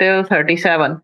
till 37।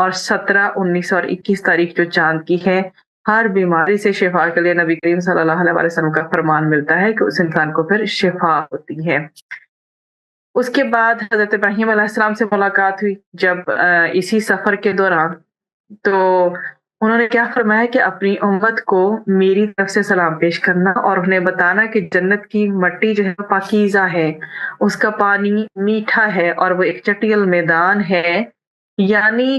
اور 17, 19 اور 21 تاریخ جو چاند کی ہے، ہر بیماری سے شفا کے لیے نبی کریم صلی اللہ علیہ وسلم کا فرمان ملتا ہے کہ اس انسان کو پھر شفا ہوتی ہے۔ اس کے بعد حضرت ابراہیم علیہ السلام سے ملاقات ہوئی جب اسی سفر کے دوران، تو انہوں نے کیا فرمایا کہ اپنی امت کو میری طرف سے سلام پیش کرنا اور انہیں بتانا کہ جنت کی مٹی جو ہے پاکیزہ ہے، اس کا پانی میٹھا ہے اور وہ ایک چٹیل میدان ہے، یعنی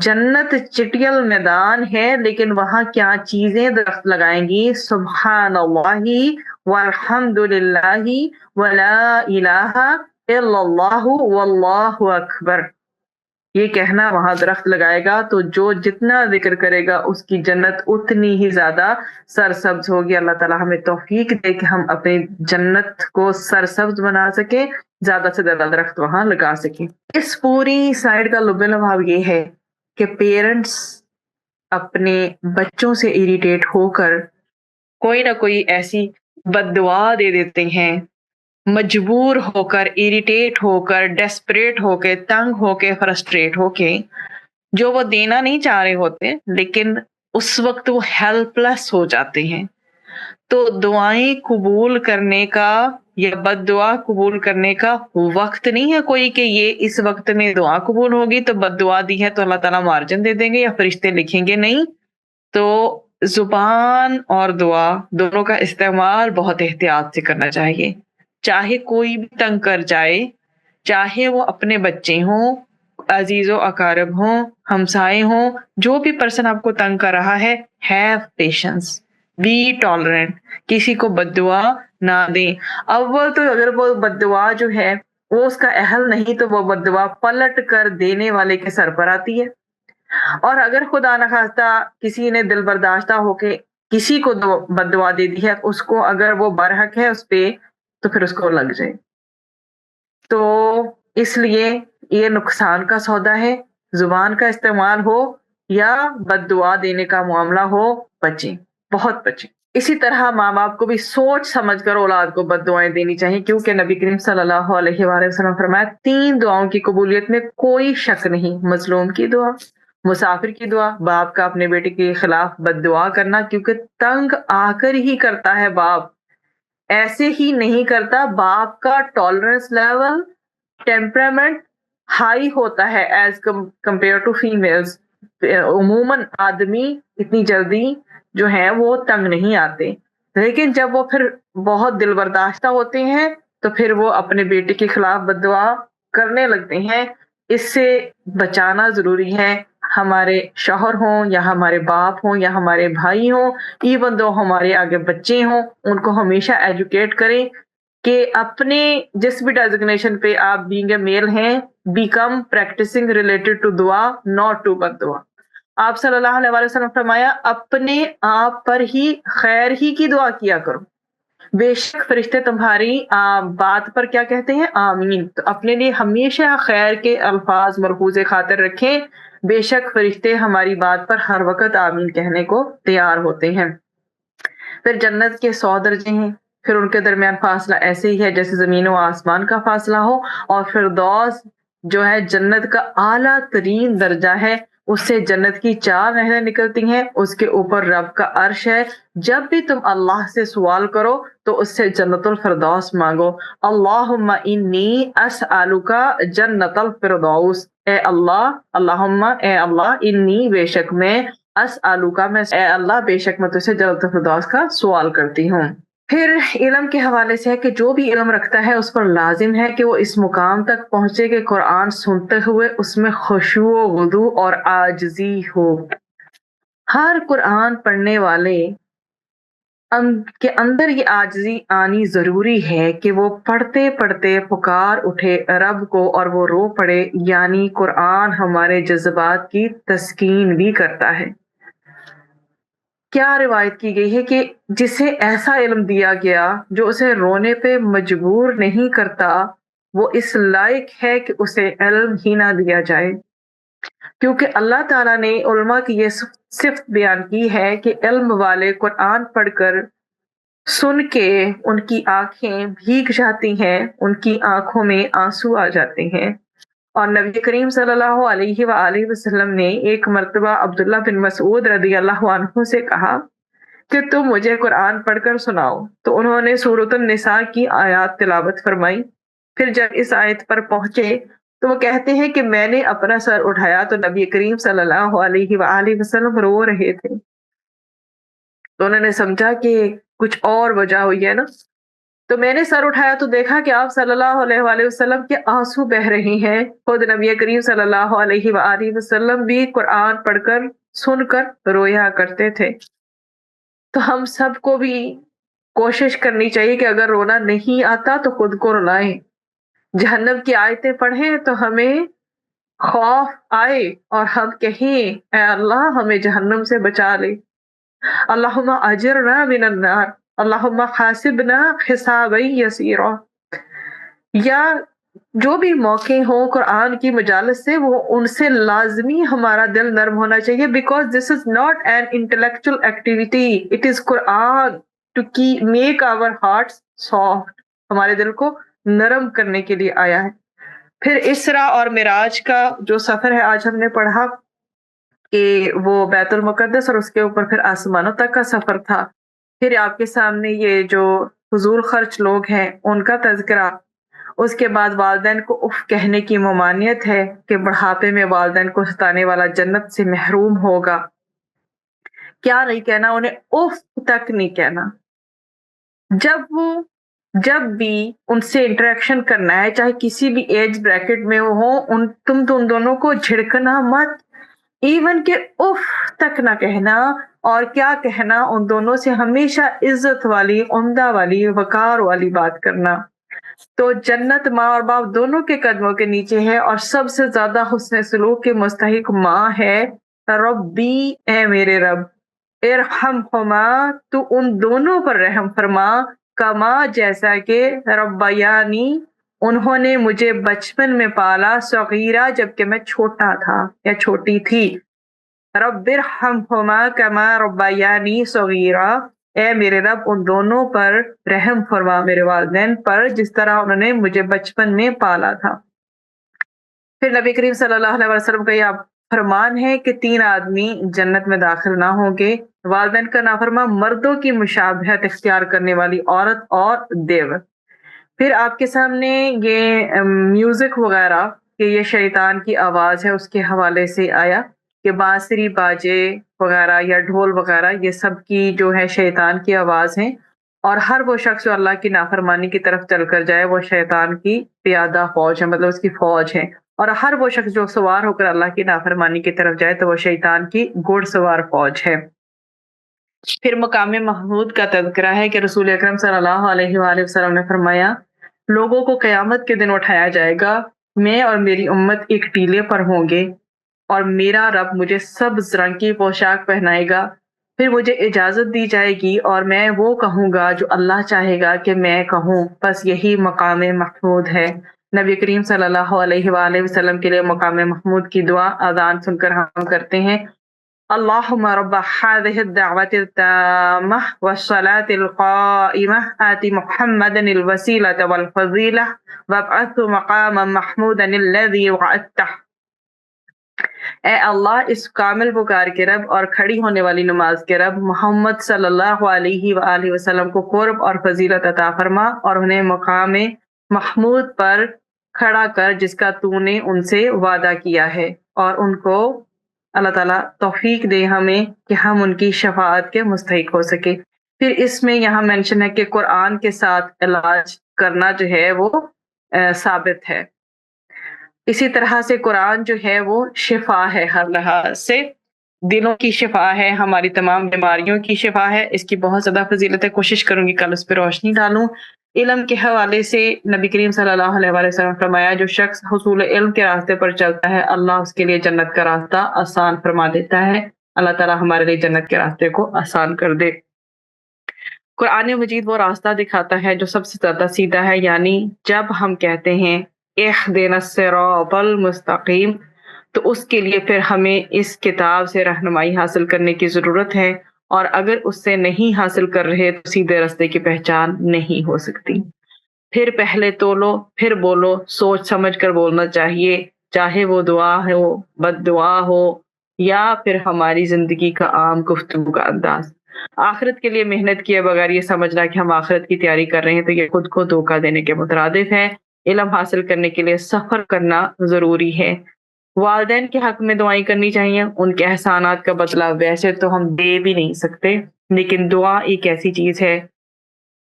جنت چٹیل میدان ہے لیکن وہاں کیا چیزیں درخت لگائیں گی، سبحان اللہ والحمد للہ ولا الہ الا اللہ واللہ اکبر، یہ کہنا وہاں درخت لگائے گا تو جو جتنا ذکر کرے گا اس کی جنت اتنی ہی زیادہ سرسبز ہوگی۔ اللہ تعالیٰ ہمیں توفیق دے کہ ہم اپنی جنت کو سرسبز بنا سکیں، زیادہ سے زیادہ درخت وہاں لگا سکیں۔ اس پوری سائیڈ کا لب لباب یہ ہے کہ پیرنٹس اپنے بچوں سے اریٹیٹ ہو کر کوئی نہ کوئی ایسی بد دعا دے دیتے ہیں، مجبور ہو کر، اریٹیٹ ہو کر، ڈیسپریٹ ہو کے، تنگ ہو کے، فرسٹریٹ ہو کے، جو وہ دینا نہیں چاہ رہے ہوتے لیکن اس وقت وہ ہیلپ لیس ہو جاتے ہیں۔ تو دعائیں قبول کرنے کا یا بد دعا قبول کرنے کا وقت نہیں ہے کوئی کہ یہ اس وقت میں دعا قبول ہوگی تو بد دعا دی ہے تو اللہ تعالیٰ مارجن دے دیں گے یا فرشتے لکھیں گے، نہیں۔ تو زبان اور دعا دونوں کا استعمال بہت احتیاط سے کرنا چاہیے، چاہے کوئی بھی تنگ کر جائے، چاہے وہ اپنے بچے ہوں، عزیز و اقارب ہوں، ہمسائے ہوں، جو بھی پرسن آپ کو تنگ کر رہا ہے، ہیو پیشنس، بی ٹالرنٹ، کسی کو بد دعا نہ دیں۔ اول تو اگر وہ بد دعا جو ہے وہ اس کا اہل نہیں تو وہ بد دعا پلٹ کر دینے والے کے سر پر آتی ہے، اور اگر خدا نخواستہ کسی نے دل برداشتہ ہو کے کسی کو بد دعا دے دی ہے، اس کو اگر وہ برحق ہے اس پہ تو پھر اس کو لگ جائے۔ تو اس لیے یہ نقصان کا سودا ہے، زبان کا استعمال ہو یا بد دعا دینے کا معاملہ ہو، بچیں، بہت بچیں۔ اسی طرح ماں باپ کو بھی سوچ سمجھ کر اولاد کو بد دعائیں دینی چاہیے، کیونکہ نبی کریم صلی اللہ علیہ وآلہ وسلم فرمایا 3 دعاؤں کی قبولیت میں کوئی شک نہیں، مظلوم کی دعا، مسافر کی دعا، باپ کا اپنے بیٹے کے خلاف بد دعا کرنا، کیونکہ تنگ آ کر ہی کرتا ہے باپ، ایسے ہی نہیں کرتا۔ باپ کا ٹالرنس لیول، ٹیمپرامنٹ ہائی ہوتا ہے ایز کمپیئر ٹو فیمیلز۔ عموماً آدمی اتنی جلدی جو ہے وہ تنگ نہیں آتے، لیکن جب وہ پھر بہت دل برداشتہ ہوتے ہیں تو پھر وہ اپنے بیٹے کے خلاف بد دعا کرنے لگتے ہیں۔ اس سے بچانا ضروری ہے، ہمارے شوہر ہوں یا ہمارے باپ ہوں یا ہمارے بھائی ہوں، ایون دو ہمارے آگے بچے ہوں، ان کو ہمیشہ ایجوکیٹ کریں کہ اپنے جس بھی ڈیزگنیشن پہ آپ بینگ اے میل ہیں، بیکم پریکٹسنگ ریلیٹڈ ٹو دعا، ناٹ ٹو بد دعا۔ آپ صلی اللہ علیہ وسلم فرمایا اپنے آپ پر ہی خیر ہی کی دعا کیا کرو، بے شک فرشتے تمہاری بات پر کیا کہتے ہیں، آمین۔ تو اپنے لیے ہمیشہ خیر کے الفاظ ملحوظ خاطر رکھیں، بے شک فرشتے ہماری بات پر ہر وقت آمین کہنے کو تیار ہوتے ہیں۔ پھر جنت کے 100 درجے ہیں، پھر ان کے درمیان فاصلہ ایسے ہی ہے جیسے زمین و آسمان کا فاصلہ ہو، اور فردوس جو ہے جنت کا اعلیٰ ترین درجہ ہے، اس سے جنت کی 4 نہریں نکلتی ہیں، اس کے اوپر رب کا عرش ہے۔ جب بھی تم اللہ سے سوال کرو تو اس سے جنت الفردوس مانگو، اللہم انی اسألک جنت الفردوس، اے اللہ، اللہم اے اللہ، انی بے شک میں، اسألک میں، اے اللہ بے شک میں تجھ سے جنت الفردوس کا سوال کرتی ہوں۔ پھر علم کے حوالے سے ہے کہ جو بھی علم رکھتا ہے اس پر لازم ہے کہ وہ اس مقام تک پہنچے کہ قرآن سنتے ہوئے اس میں خشوع و خضوع اور عاجزی ہو۔ ہر قرآن پڑھنے والے کے اندر یہ عاجزی آنی ضروری ہے کہ وہ پڑھتے پڑھتے پکار اٹھے رب کو اور وہ رو پڑے، یعنی قرآن ہمارے جذبات کی تسکین بھی کرتا ہے۔ کیا روایت کی گئی ہے کہ جسے ایسا علم دیا گیا جو اسے رونے پہ مجبور نہیں کرتا، وہ اس لائق ہے کہ اسے علم ہی نہ دیا جائے، کیونکہ اللہ تعالیٰ نے علماء کی یہ صفت بیان کی ہے کہ علم والے قرآن پڑھ کر سن کے ان کی آنکھیں بھیگ جاتی ہیں، ان کی آنکھوں میں آنسو آ جاتے ہیں، اور نبی کریم صلی اللہ علیہ وآلہ وسلم نے ایک مرتبہ عبداللہ بن مسعود رضی اللہ عنہ سے کہا کہ تم مجھے قرآن پڑھ کر سناؤ، تو انہوں نے سورۃ النساء کی آیات تلاوت فرمائی۔ پھر جب اس آیت پر پہنچے تو وہ کہتے ہیں کہ میں نے اپنا سر اٹھایا تو نبی کریم صلی اللہ علیہ وآلہ وسلم رو رہے تھے، تو انہوں نے سمجھا کہ کچھ اور وجہ ہوئی ہے نا، تو میں نے سر اٹھایا تو دیکھا کہ آپ صلی اللہ علیہ وآلہ وسلم کے آنسو بہ رہے ہیں۔ خود نبی کریم صلی اللہ علیہ وآلہ وسلم بھی قرآن پڑھ کر سن کر رویا کرتے تھے۔ تو ہم سب کو بھی کوشش کرنی چاہیے کہ اگر رونا نہیں آتا تو خود کو رلائیں، جہنم کی آیتیں پڑھیں تو ہمیں خوف آئے اور ہم کہیں اے اللہ ہمیں جہنم سے بچا لے، اللہم اجرنا من النار، اللہم حاسبنا حسابا یسیرا، یا جو بھی موقع ہو قرآن کی مجالس سے وہ ان سے لازمی ہمارا دل نرم ہونا چاہیے، because this is not an intellectual activity, it is Quran to make our hearts soft, ہمارے دل کو نرم کرنے کے لیے آیا ہے۔ پھر اسرا اور معراج کا جو سفر ہے آج ہم نے پڑھا کہ وہ بیت المقدس اور اس کے اوپر پھر آسمانوں تک کا سفر تھا۔ پھر آپ کے سامنے یہ جو فضول خرچ لوگ ہیں ان کا تذکرہ، اس کے بعد والدین کو اف کہنے کی ممانعت ہے کہ بڑھاپے میں والدین کو ستانے والا جنت سے محروم ہوگا۔ کیا نہیں کہنا انہیں، اف تک نہیں کہنا۔ جب بھی ان سے انٹریکشن کرنا ہے چاہے کسی بھی ایج بریکٹ میں ہو، تم تو ان دونوں کو جھڑکنا مت، ایون کہ اف تک نہ کہنا، اور کیا کہنا ان دونوں سے ہمیشہ عزت والی، عمدہ والی، وقار والی بات کرنا۔ تو جنت ماں اور باپ دونوں کے قدموں کے نیچے ہے، اور سب سے زیادہ حسن سلوک کے مستحق ماں ہے۔ ربی، اے میرے رب، ارحمہما، تو ان دونوں پر رحم فرما، کما، جیسا کہ ربیانی، انہوں نے مجھے بچپن میں پالا، صغیرہ، جبکہ میں چھوٹا تھا یا چھوٹی تھی۔ رب ارحمہما کما ربیانی صغیرہ، اے میرے رب ان دونوں پر رحم فرما، میرے والدین پر، جس طرح انہوں نے مجھے بچپن میں پالا تھا۔ پھر نبی کریم صلی اللہ علیہ وسلم کا یہ فرمان ہے کہ 3 آدمی جنت میں داخل نہ ہوں گے: والدین کا نافرمان، مردوں کی مشابہت اختیار کرنے والی عورت، اور دیور۔ پھر آپ کے سامنے یہ میوزک وغیرہ کہ یہ شیطان کی آواز ہے، اس کے حوالے سے آیا کہ بانسری، باجے وغیرہ یا ڈھول وغیرہ یہ سب کی جو ہے شیطان کی آواز ہیں، اور ہر وہ شخص جو اللہ کی نافرمانی کی طرف چل کر جائے وہ شیطان کی پیادہ فوج ہے، مطلب اس کی فوج ہے، اور ہر وہ شخص جو سوار ہو کر اللہ کی نافرمانی کی طرف جائے تو وہ شیطان کی گھڑ سوار فوج ہے۔ پھر مقام محمود کا تذکرہ ہے کہ رسول اکرم صلی اللہ علیہ وآلہ وسلم نے فرمایا، لوگوں کو قیامت کے دن اٹھایا جائے گا، میں اور میری امت ایک ٹیلے پر ہوں گے، اور میرا رب مجھے سبز رنگ کی پوشاک پہنائے گا، پھر مجھے اجازت دی جائے گی اور میں وہ کہوں گا جو اللہ چاہے گا کہ میں کہوں، بس یہی مقام محمود ہے۔ نبی کریم صلی اللہ علیہ وآلہ وسلم کے لیے مقام محمود کی دعا اذان سن کر ہم کرتے ہیں: اللہم رب هذه الدعوة التامة والصلاة القائمة آت محمدا الوسيلة والفضيلة وابعثه مقاما محمودا الذي وعدته۔ اے اللہ، اس کامل پکار کے رب اور کھڑی ہونے والی نماز کے رب، محمد صلی اللہ علیہ وآلہ وسلم کو قرب اور فضیلت عطا فرما، اور انہیں مقام محمود پر کھڑا کر جس کا تو نے ان سے وعدہ کیا ہے، اور ان کو اللہ تعالیٰ توفیق دے ہمیں کہ ہم ان کی شفاعت کے مستحق ہو سکے۔ پھر اس میں یہاں مینشن ہے کہ قرآن کے ساتھ علاج کرنا جو ہے وہ ثابت ہے۔ اسی طرح سے قرآن جو ہے وہ شفا ہے، ہر لحاظ سے دلوں کی شفا ہے، ہماری تمام بیماریوں کی شفا ہے۔ اس کی بہت زیادہ فضیلت ہے، کوشش کروں گی کل اس پہ روشنی ڈالوں۔ علم کے حوالے سے نبی کریم صلی اللہ علیہ وسلم نے فرمایا، جو شخص حصول علم کے راستے پر چلتا ہے اللہ اس کے لیے جنت کا راستہ آسان فرما دیتا ہے۔ اللہ تعالیٰ ہمارے لیے جنت کے راستے کو آسان کر دے۔ قرآن مجید وہ راستہ دکھاتا ہے جو سب سے زیادہ سیدھا ہے، یعنی جب ہم کہتے ہیں اہدنا الصراط المستقیم تو اس کے لیے پھر ہمیں اس کتاب سے رہنمائی حاصل کرنے کی ضرورت ہے، اور اگر اس سے نہیں حاصل کر رہے تو سیدھے راستے کی پہچان نہیں ہو سکتی۔ پھر پہلے تولو پھر بولو، سوچ سمجھ کر بولنا چاہیے، چاہے وہ دعا ہو، بد دعا ہو یا پھر ہماری زندگی کا عام گفتگو کا انداز۔ آخرت کے لیے محنت کیے بغیر یہ سمجھنا کہ ہم آخرت کی تیاری کر رہے ہیں تو یہ خود کو دھوکہ دینے کے مترادف ہے۔ علم حاصل کرنے کے لیے سفر کرنا ضروری ہے۔ والدین کے حق میں دعائیں کرنی چاہیے، ان کے احسانات کا بدلہ ویسے تو ہم دے بھی نہیں سکتے، لیکن دعا ایک ایسی چیز ہے،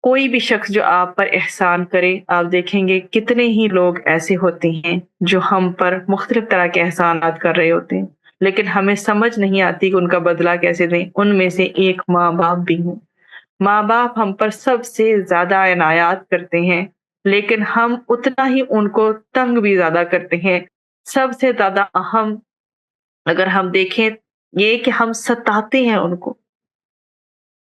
کوئی بھی شخص جو آپ پر احسان کرے، آپ دیکھیں گے کتنے ہی لوگ ایسے ہوتے ہیں جو ہم پر مختلف طرح کے احسانات کر رہے ہوتے ہیں، لیکن ہمیں سمجھ نہیں آتی کہ ان کا بدلہ کیسے دیں۔ ان میں سے ایک ماں باپ بھی ہیں۔ ماں باپ ہم پر سب سے زیادہ عنایات کرتے ہیں، لیکن ہم اتنا ہی ان کو تنگ بھی زیادہ کرتے ہیں۔ سب سے زیادہ اہم اگر ہم دیکھیں یہ کہ ہم ستاتے ہیں ان کو،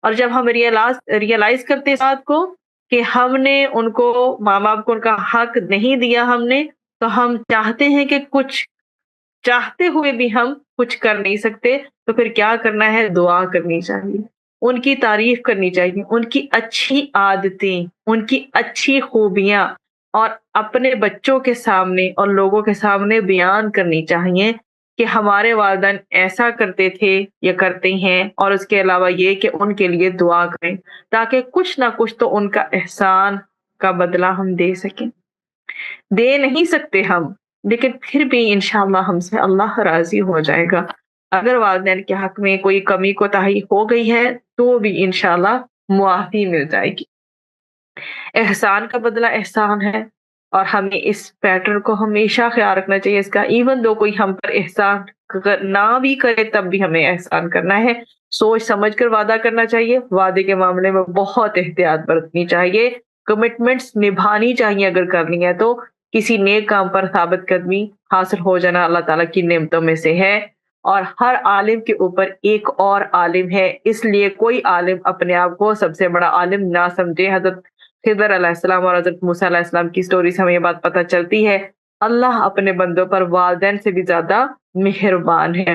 اور جب ہم ریئلائز کرتے ہیں اس بات کو کہ ہم نے ان کو، ماں باپ کو ان کا حق نہیں دیا ہم نے، تو ہم چاہتے ہیں کہ کچھ، چاہتے ہوئے بھی ہم کچھ کر نہیں سکتے، تو پھر کیا کرنا ہے؟ دعا کرنی چاہیے، ان کی تعریف کرنی چاہیے، ان کی اچھی عادتیں، ان کی اچھی خوبیاں اور اپنے بچوں کے سامنے اور لوگوں کے سامنے بیان کرنی چاہیے کہ ہمارے والدین ایسا کرتے تھے یا کرتے ہیں، اور اس کے علاوہ یہ کہ ان کے لیے دعا کریں تاکہ کچھ نہ کچھ تو ان کا احسان کا بدلہ ہم دے سکیں۔ دے نہیں سکتے ہم، لیکن پھر بھی انشاءاللہ ہم سے اللہ راضی ہو جائے گا۔ اگر والدین کے حق میں کوئی کمی کوتاہی ہو گئی ہے تو بھی انشاءاللہ معافی مل جائے گی۔ احسان کا بدلہ احسان ہے، اور ہمیں اس پیٹرن کو ہمیشہ خیال رکھنا چاہیے اس کا، ایون دو کوئی ہم پر احسان نہ بھی کرے تب بھی ہمیں احسان کرنا ہے۔ سوچ سمجھ کر وعدہ کرنا چاہیے، وعدے کے معاملے میں بہت احتیاط برتنی چاہیے، کمٹمنٹس نبھانی چاہیے، اگر کرنی ہے تو کسی نیک کام پر ثابت قدمی حاصل ہو جانا اللہ تعالیٰ کی نعمتوں میں سے ہے، اور ہر عالم کے اوپر ایک اور عالم ہے، اس لیے کوئی عالم اپنے آپ کو سب سے بڑا عالم نہ سمجھے۔ حضرت خضر علیہ السلام اور حضرت موسیٰ علیہ السلام کی سٹوری سے ہمیں یہ بات پتہ چلتی ہے، اللہ اپنے بندوں پر والدین سے بھی زیادہ مہربان ہے۔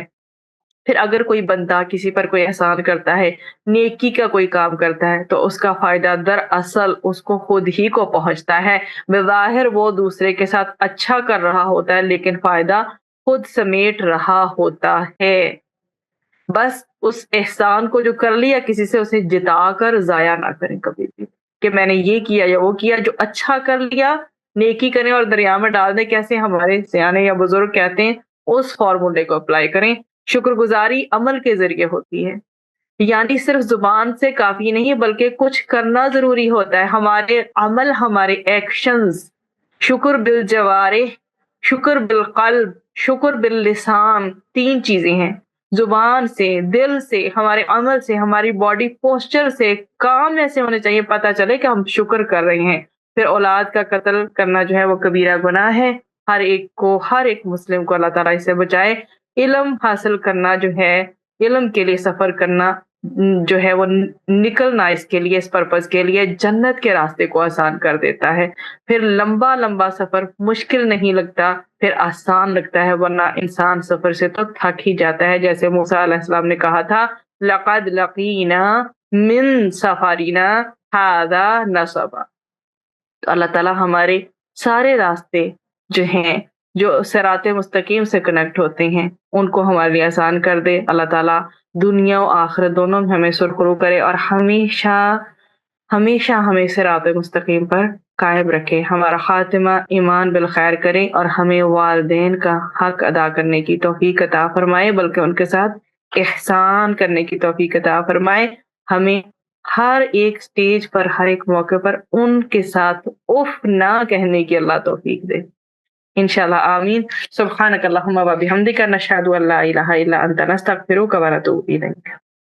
پھر اگر کوئی بندہ کسی پر کوئی احسان کرتا ہے، نیکی کا کوئی کام کرتا ہے، تو اس کا فائدہ دراصل اس کو خود ہی کو پہنچتا ہے۔ بظاہر وہ دوسرے کے ساتھ اچھا کر رہا ہوتا ہے، لیکن فائدہ خود سمیٹ رہا ہوتا ہے۔ بس اس احسان کو جو کر لیا کسی سے، اسے جتا کر ضائع نہ کریں کبھی بھی کہ میں نے یہ کیا یا وہ کیا۔ جو اچھا کر لیا نیکی کریں اور دریا میں ڈال دیں، کیسے ہمارے سیانے یا بزرگ کہتے ہیں، اس فارمولے کو اپلائی کریں۔ شکر گزاری عمل کے ذریعے ہوتی ہے، یعنی صرف زبان سے کافی نہیں بلکہ کچھ کرنا ضروری ہوتا ہے۔ ہمارے عمل، ہمارے ایکشنز، شکر بالجوارح، شکر بالقلب، شکر باللسان، تین چیزیں ہیں۔ زبان سے، دل سے، ہمارے عمل سے، ہماری باڈی پوسچر سے، کام ایسے ہونے چاہیے پتہ چلے کہ ہم شکر کر رہے ہیں۔ پھر اولاد کا قتل کرنا جو ہے وہ کبیرہ گناہ ہے، ہر ایک مسلم کو اللہ تعالیٰ اس سے بچائے۔ علم حاصل کرنا جو ہے، علم کے لیے سفر کرنا جو ہے وہ نکلنا اس کے لیے، اس پرپس کے لیے جنت کے راستے کو آسان کر دیتا ہے۔ پھر لمبا لمبا سفر مشکل نہیں لگتا، پھر آسان لگتا ہے، ورنہ انسان سفر سے تو تھک ہی جاتا ہے۔ جیسے موسیٰ علیہ السلام نے کہا تھا، لَقَدْ لَقِينَا مِن سَفَرِنَا هَذَا نَصَبًا۔ تو اللہ تعالیٰ ہمارے سارے راستے جو ہیں، جو صراط مستقیم سے کنیکٹ ہوتے ہیں، ان کو ہمارے لیے آسان کر دے۔ اللہ تعالیٰ دنیا و آخرت دونوں میں ہمیں سرخرو کرے، اور ہمیشہ ہمیشہ ہمیں صراط مستقیم پر قائم رکھے، ہمارا خاتمہ ایمان بالخیر کرے، اور ہمیں والدین کا حق ادا کرنے کی توفیق عطا فرمائے، بلکہ ان کے ساتھ احسان کرنے کی توفیق عطا فرمائے۔ ہمیں ہر ایک سٹیج پر، ہر ایک موقع پر ان کے ساتھ اف نہ کہنے کی اللہ توفیق دے، انشاءاللہ آمین۔ سبحانک اللہم و بحمدک، نشہد ان لا الہ الا انت، نستغفرک و نتوب الیک۔